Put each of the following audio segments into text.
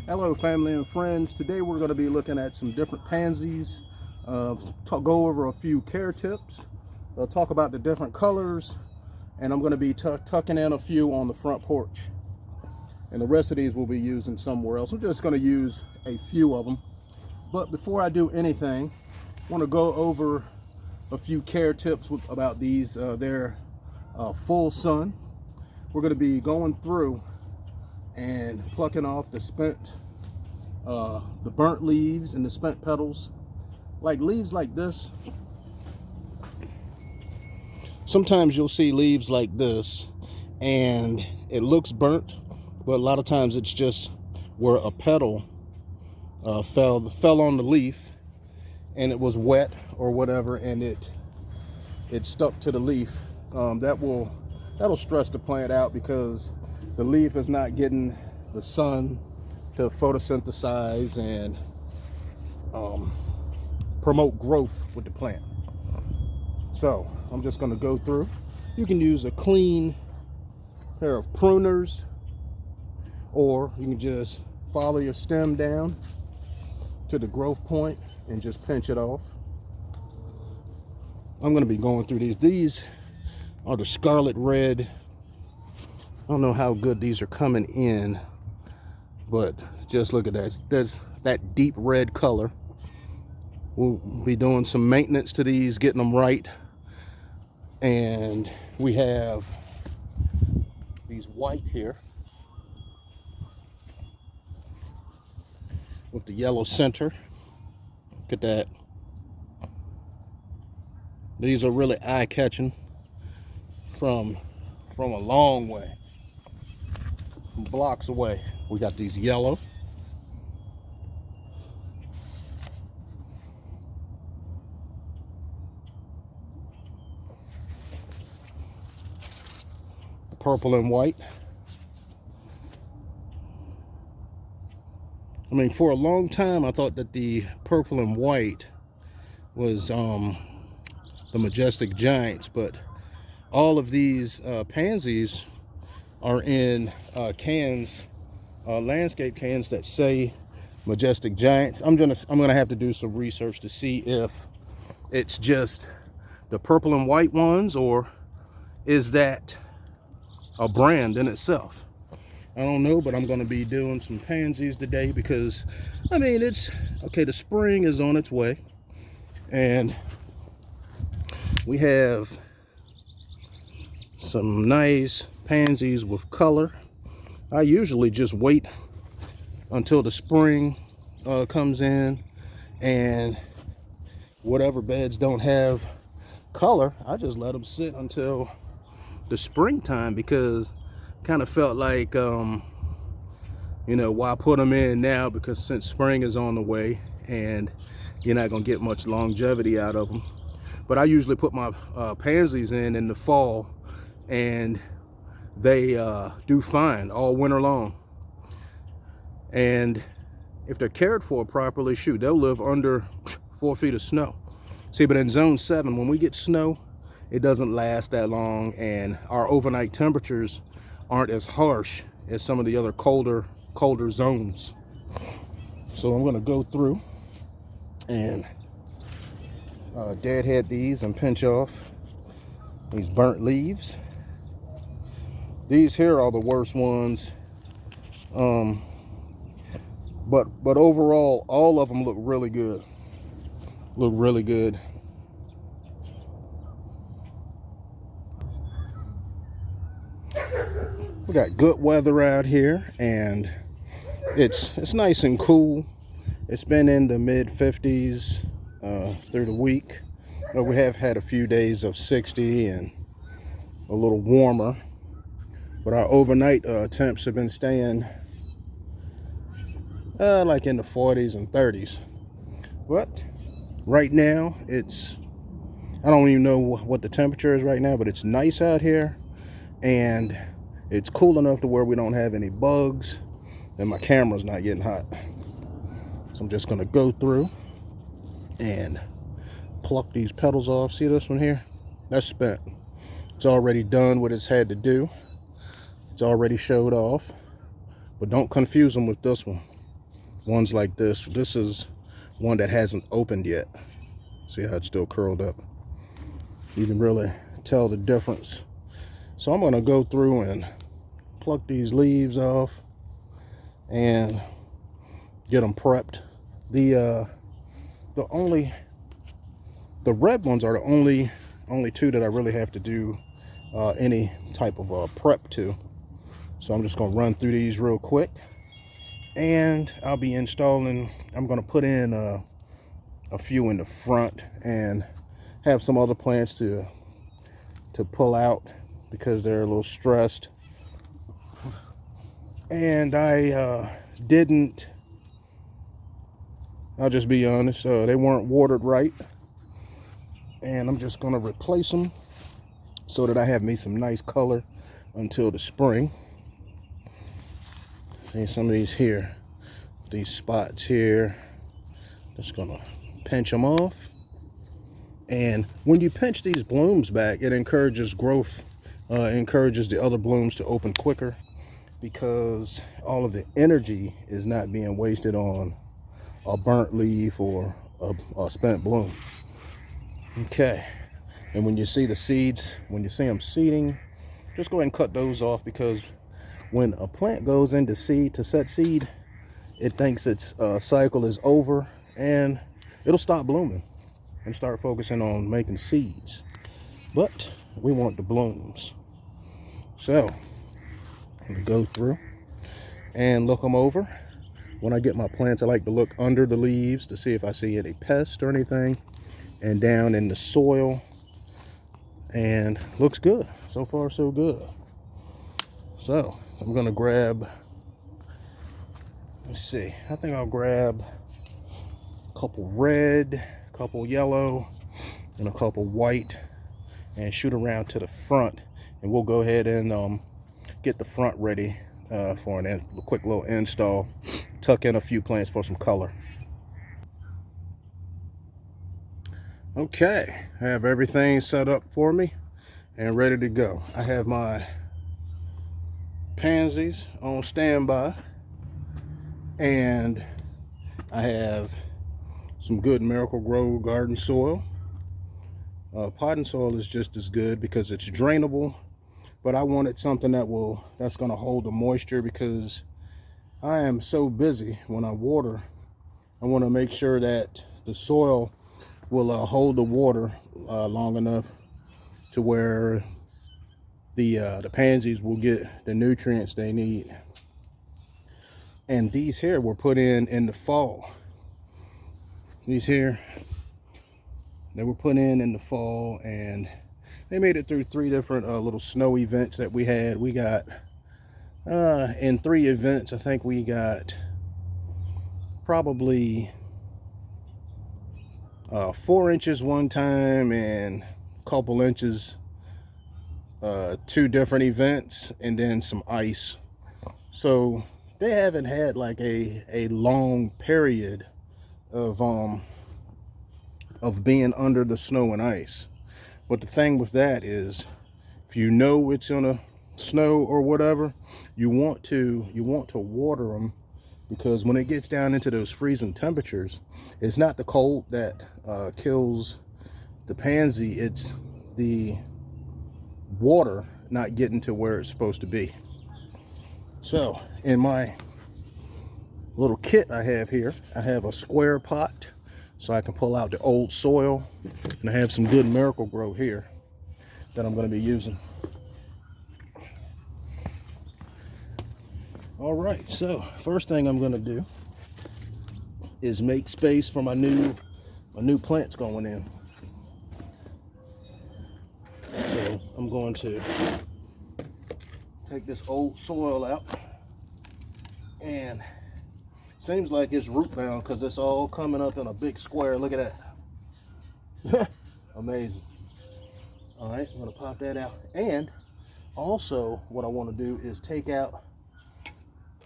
Hello family and friends. Today we're going to be looking at some different pansies, go over a few care tips, talk about the different colors, and I'm going to be tucking in a few on the front porch. And the rest of these we'll be using somewhere else. I'm just going to use a few of them. But before I do anything, I want to go over a few care tips about these. They're full sun. We're going to be going through and plucking off the burnt leaves and the spent petals. Like leaves like this, sometimes you'll see leaves like this and it looks burnt, but a lot of times it's just where a petal fell on the leaf and it was wet or whatever, and it stuck to the leaf. That'll stress the plant out because the leaf is not getting the sun to photosynthesize and promote growth with the plant. So I'm just going to go through. You can use a clean pair of pruners, or you can just follow your stem down to the growth point and just pinch it off. I'm going to be going through these. These are the scarlet red. I don't know how good these are coming in, but just look at that. There's that deep red color. We'll be doing some maintenance to these, getting them right. And we have these white here with the yellow center. Look at that. These are really eye-catching from a long way, from blocks away. We got these yellow. Purple and white. I mean, for a long time I thought that the purple and white was the majestic giants, but all of these pansies are in cans, landscape cans that say majestic giants. I'm gonna have to do some research to see if it's just the purple and white ones, or is that a brand in itself. I don't know, but I'm going to be doing some pansies today because, I mean, it's okay. The spring is on its way, and we have some nice pansies with color. I usually just wait until the spring comes in, and whatever beds don't have color, I just let them sit until the springtime, because kind of felt like you know, why put them in now, because since spring is on the way and you're not gonna get much longevity out of them. But I usually put my pansies in the fall, and they do fine all winter long. And if they're cared for properly, shoot, they'll live under 4 feet of snow. See, but in zone 7, when we get snow, it doesn't last that long, and our overnight temperatures aren't as harsh as some of the other colder zones. So I'm going to go through and deadhead these and pinch off these burnt leaves. These here are the worst ones, but overall all of them look really good. We got good weather out here, and it's nice and cool. It's been in the mid 50s through the week, but we have had a few days of 60 and a little warmer. But our overnight temps have been staying like in the 40s and 30s. But right now I don't even know what the temperature is right now, but it's nice out here, and it's cool enough to where we don't have any bugs, and my camera's not getting hot. So I'm just gonna go through and pluck these petals off. See this one here? That's spent. It's already done what it's had to do. It's already showed off, but don't confuse them with this one. ones like this. This is one that hasn't opened yet. See how it's still curled up? You can really tell the difference. So I'm going to go through and pluck these leaves off and get them prepped. The red ones are the only two that I really have to do any type of prep to. So I'm just going to run through these real quick, and I'll be installing. I'm going to put in a few in the front and have some other plants to pull out because they're a little stressed. And I didn't, I'll just be honest, they weren't watered right, and I'm just going to replace them so that I have me some nice color until the spring. See some of these here, these spots here, just gonna pinch them off. And when you pinch these blooms back, it encourages growth, encourages the other blooms to open quicker, because all of the energy is not being wasted on a burnt leaf or a spent bloom. Okay, and when you see the seeds, when you see them seeding, just go ahead and cut those off, because when a plant goes into seed to set seed, it thinks its cycle is over and it'll stop blooming and start focusing on making seeds. But we want the blooms. So I'm gonna go through and look them over. When I get my plants, I like to look under the leaves to see if I see any pests or anything, and down in the soil, and looks good. So far so good. So I'm gonna grab, let's see, I think I'll grab a couple red, a couple yellow, and a couple white, and shoot around to the front, and we'll go ahead and get the front ready for a quick little install. Tuck in a few plants for some color. Okay, I have everything set up for me and ready to go. I have my pansies on standby, and I have some good Miracle-Gro garden soil. Potting soil is just as good because it's drainable, but I wanted something that's going to hold the moisture, because I am so busy when I water. I want to make sure that the soil will hold the water long enough to where the pansies will get the nutrients they need. And these here were put in the fall. These here, they were put in the fall, and they made it through 3 different little snow events that we had. We got in 3 events, I think we got probably 4 inches one time and a couple inches 2 different events, and then some ice. So they haven't had like a long period of being under the snow and ice. But the thing with that is, if you know it's gonna snow or whatever, you want to water them, because when it gets down into those freezing temperatures, it's not the cold that kills the pansy, it's the water not getting to where it's supposed to be. So in my little kit I have here, I have a square pot so I can pull out the old soil, and I have some good Miracle-Gro here that I'm going to be using. All right, so first thing I'm going to do is make space for my new plants going in. So I'm going to take this old soil out, and seems like it's root bound because it's all coming up in a big square. Look at that. Amazing. All right, I'm going to pop that out. And also what I want to do is take out,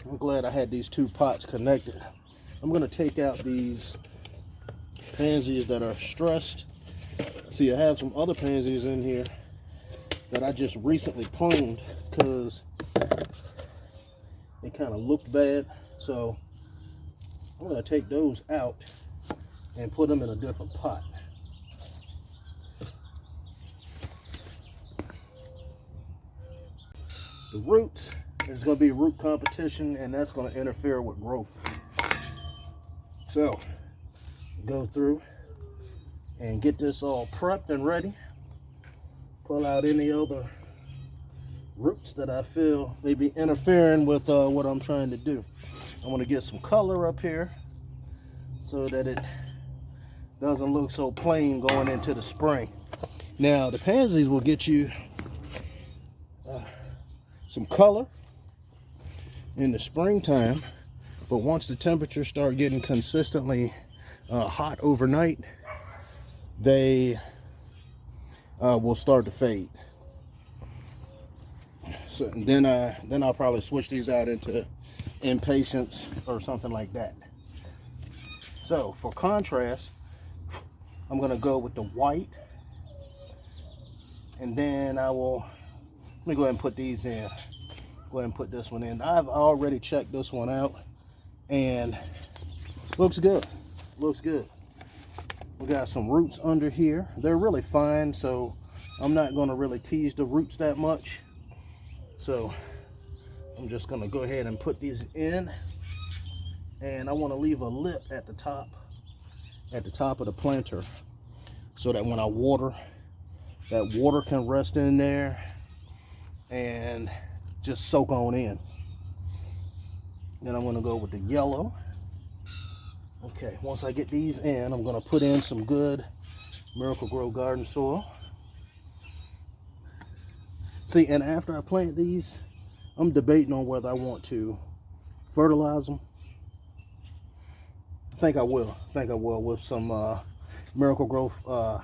I'm glad I had these 2 pots connected. I'm going to take out these pansies that are stressed. See, I have some other pansies in here that I just recently pruned because it kind of looked bad. So I'm going to take those out and put them in a different pot. The roots is going to be root competition, and that's going to interfere with growth. So go through and get this all prepped and ready. Pull out any other roots that I feel may be interfering with what I'm trying to do. I want to get some color up here so that it doesn't look so plain going into the spring. Now the pansies will get you some color in the springtime, but once the temperatures start getting consistently hot overnight, they will start to fade. So then I'll probably switch these out into impatiens or something like that. So for contrast, I'm gonna go with the white, and then let me go ahead and put these in. Go ahead and put this one in. I've already checked this one out, and looks good. Looks good. We got some roots under here. They're really fine, so I'm not gonna really tease the roots that much. So I'm just gonna go ahead and put these in, and I want to leave a lip at the top of the planter, so that when I water, that water can rest in there and just soak on in. Then I'm gonna go with the yellow. Okay, once I get these in, I'm gonna put in some good Miracle-Gro garden soil. See, and after I plant these, I'm debating on whether I want to fertilize them. I think I will with some Miracle-Gro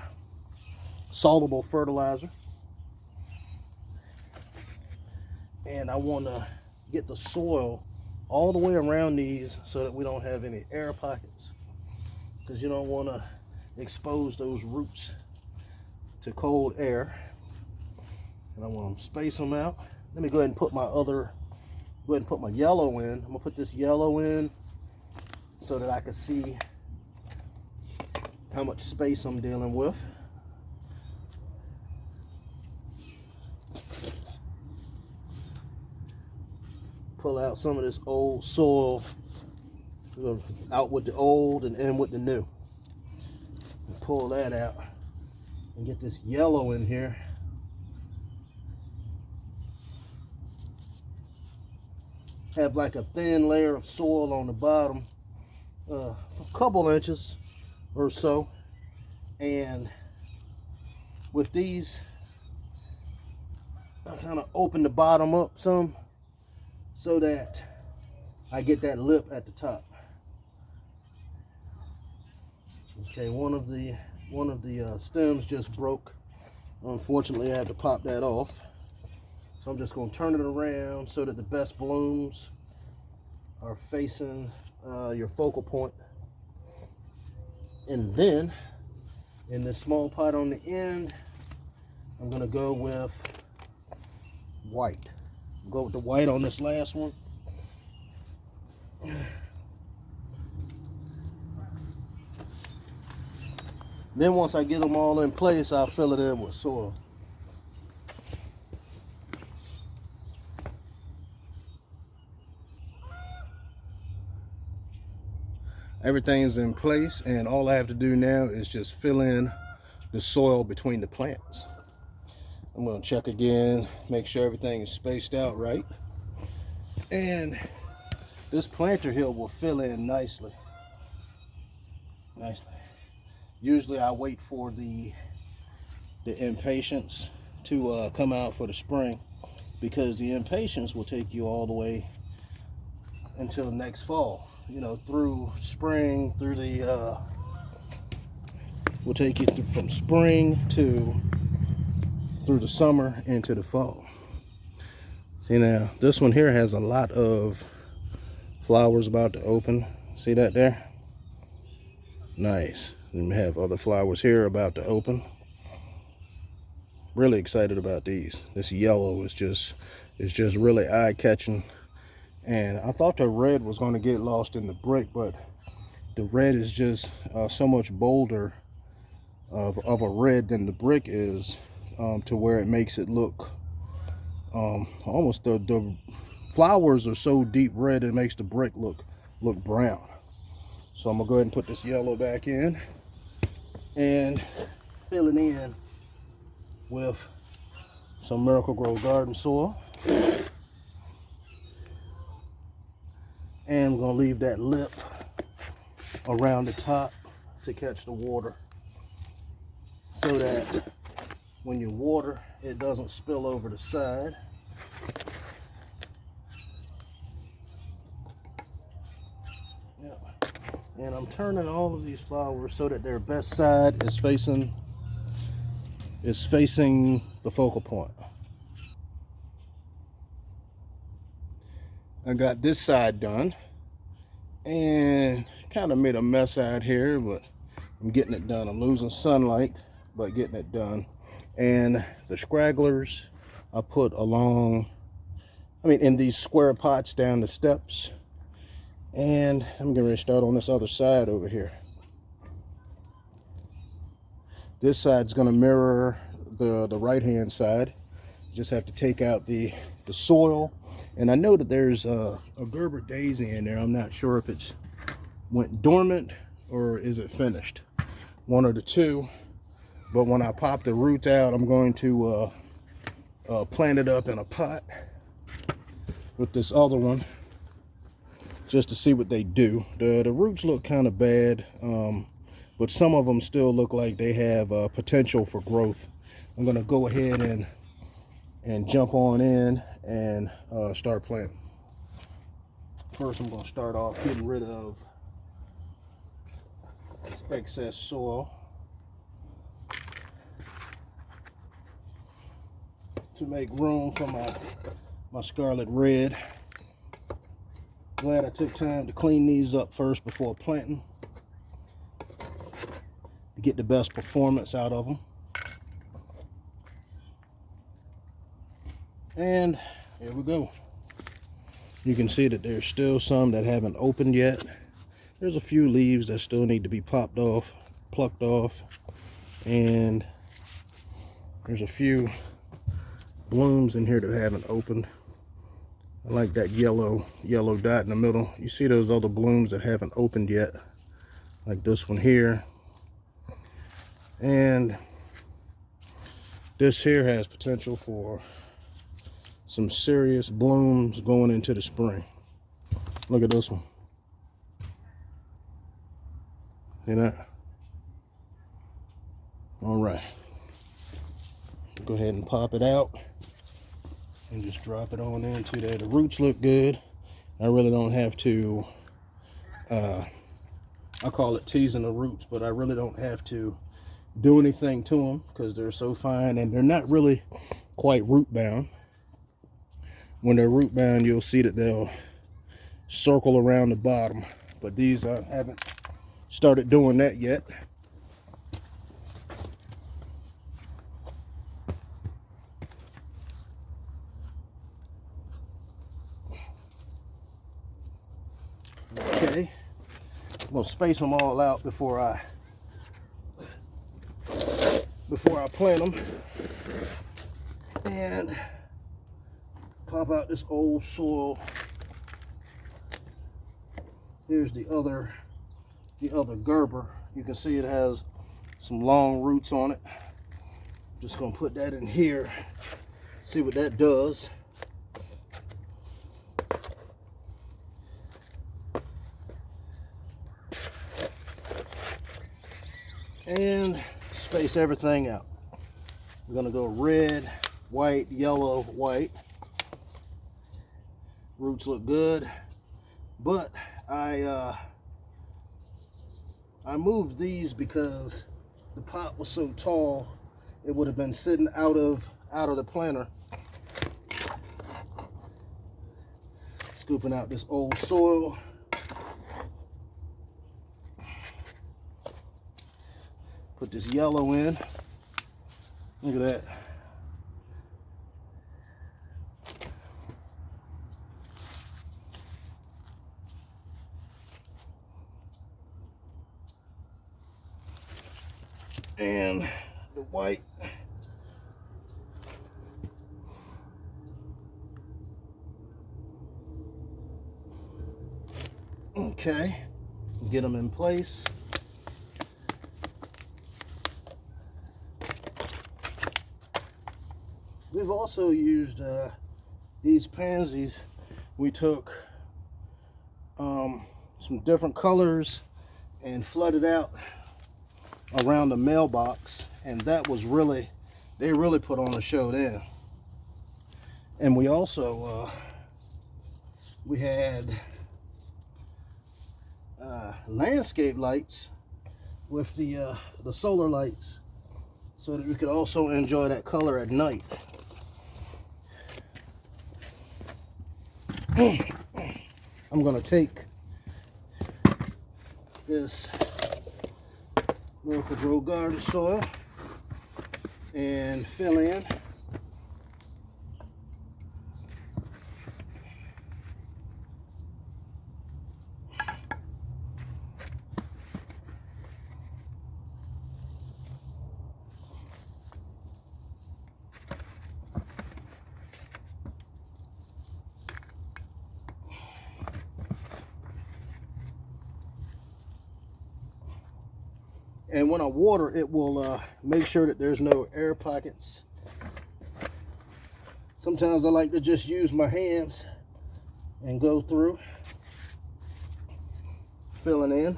soluble fertilizer. And I want to get the soil all the way around these so that we don't have any air pockets, because you don't want to expose those roots to cold air. And I want to space them out. Let me go ahead and put my yellow in. I'm gonna put this yellow in so that I can see how much space I'm dealing with. Pull out some of this old soil, out with the old and in with the new. And pull that out and get this yellow in here. Have like a thin layer of soil on the bottom, a couple inches or so. And with these, I kind of open the bottom up some so that I get that lip at the top. Okay, one of the stems just broke. Unfortunately, I had to pop that off. So I'm just going to turn it around so that the best blooms are facing your focal point. And then in this small pot on the end, I'm going to go with white. Go with the white on this last one. Then once I get them all in place, I'll fill it in with soil. Everything's in place, and all I have to do now is just fill in the soil between the plants. I'm going to check again, make sure everything is spaced out right. And this planter here will fill in nicely. Usually I wait for the impatiens to come out for the spring, because the impatiens will take you all the way until next fall. You know, through spring, through the we'll take you from spring through the summer into the fall. See, now this one here has a lot of flowers about to open. See that there? Nice. And we have other flowers here about to open. Really excited about these. This yellow is just really eye-catching. And I thought the red was going to get lost in the brick, but the red is just so much bolder of a red than the brick is, to where it makes it look almost, the flowers are so deep red it makes the brick look brown. So I'm gonna go ahead and put this yellow back in and fill it in with some Miracle-Gro garden soil. And we're gonna leave that lip around the top to catch the water, so that when you water, it doesn't spill over the side. Yep. And I'm turning all of these flowers so that their best side is facing the focal point. I got this side done and kind of made a mess out here, but I'm getting it done. I'm losing sunlight, but getting it done. And the scragglers I put along, in these square pots down the steps. And I'm getting ready to start on this other side over here. This side's going to mirror the right hand side. Just have to take out the soil. And I know that there's a Gerber daisy in there. I'm not sure if it's went dormant or is it finished. One of the two. But when I pop the roots out, I'm going to plant it up in a pot with this other one, just to see what they do. The roots look kind of bad, but some of them still look like they have potential for growth. I'm going to go ahead and jump on in and start planting. First, I'm going to start off getting rid of this excess soil to make room for my scarlet red. Glad I took time to clean these up first before planting to get the best performance out of them. And here we go. You can see that there's still some that haven't opened yet. There's a few leaves that still need to be plucked off, and there's a few blooms in here that haven't opened. I like that yellow dot in the middle. You see those other blooms that haven't opened yet, like this one here. And this here has potential for some serious blooms going into the spring. Look at this one. See that? All right. Go ahead and pop it out and just drop it on into there. The roots look good. I really don't have to, I call it teasing the roots, but I really don't have to do anything to them because they're so fine and they're not really quite root bound. When they're root bound, you'll see that they'll circle around the bottom, but these I haven't started doing that yet. Okay, I'm gonna space them all out before I plant them, and pop out this old soil. Here's the other Gerber. You can see it has some long roots on it. Just gonna put that in here, see what that does. And space everything out. We're gonna go red, white, yellow, white. Roots look good, but I moved these because the pot was so tall it would have been sitting out of the planter. Scooping out this old soil. Put this yellow in. Look at that. and the white. Okay, get them in place. We've also used these pansies. We took some different colors and flooded out around the mailbox, and that was really, they really put on a show then. And we also we had landscape lights with the solar lights, so that we could also enjoy that color at night. I'm gonna take this Miracle Grow garden soil and fill in. And when I water, it will make sure that there's no air pockets. Sometimes I like to just use my hands and go through, filling in.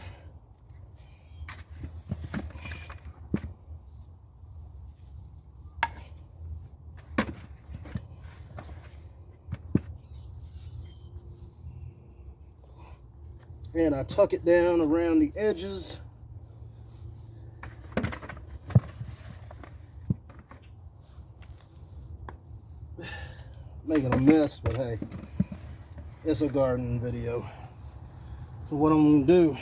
And I tuck it down around the edges. Making a mess, but hey, it's a gardening video. So what I'm gonna do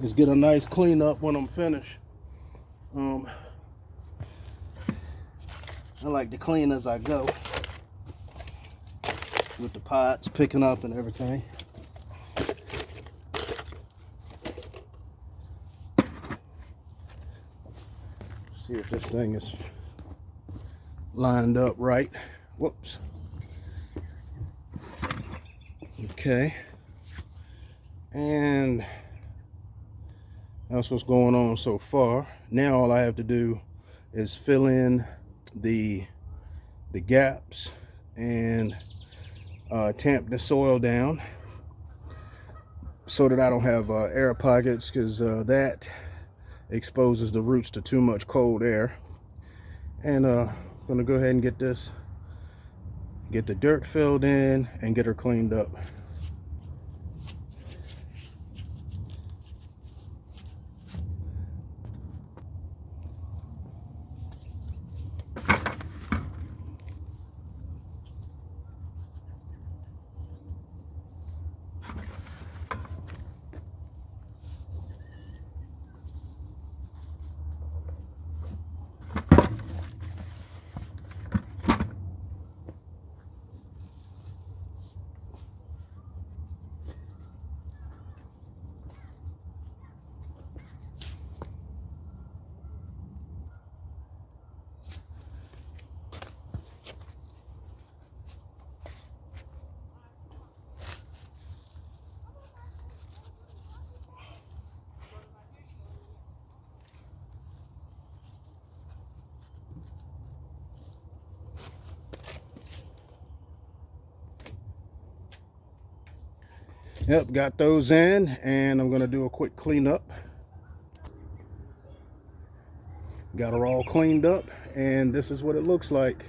is get a nice cleanup when I'm finished. I like to clean as I go with the pots, picking up and everything. See if this thing is lined up right. Whoops. Okay, and that's what's going on so far. Now all I have to do is fill in the gaps and tamp the soil down so that I don't have air pockets, because that exposes the roots to too much cold air. And I'm gonna go ahead and get the dirt filled in and get her cleaned up. Yep, got those in, and I'm gonna do a quick cleanup. Got her all cleaned up, and this is what it looks like.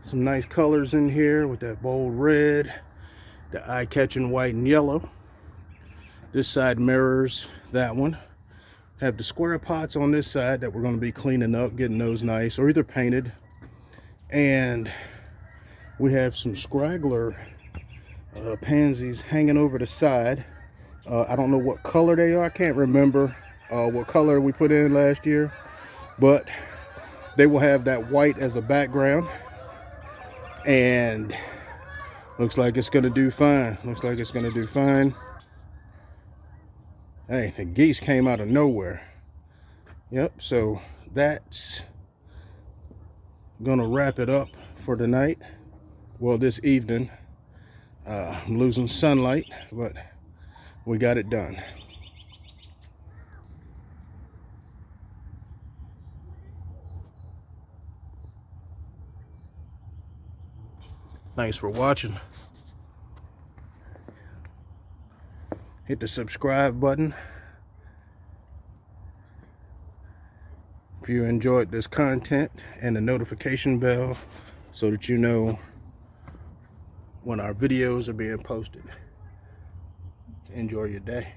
Some nice colors in here with that bold red, the eye-catching white and yellow. This side mirrors that one. Have the square pots on this side that we're going to be cleaning up, getting those nice, or either painted. And we have some scraggler pansies hanging over the side. I don't know what color they are. I can't remember what color we put in last year, but they will have that white as a background, and looks like it's gonna do fine. Looks like it's gonna do fine. Hey, the geese came out of nowhere. Yep, so that's gonna wrap it up for tonight. Well, this evening. I'm losing sunlight, but we got it done. Thanks for watching. Hit the subscribe button if you enjoyed this content, and the notification bell so that you know when our videos are being posted. Enjoy your day.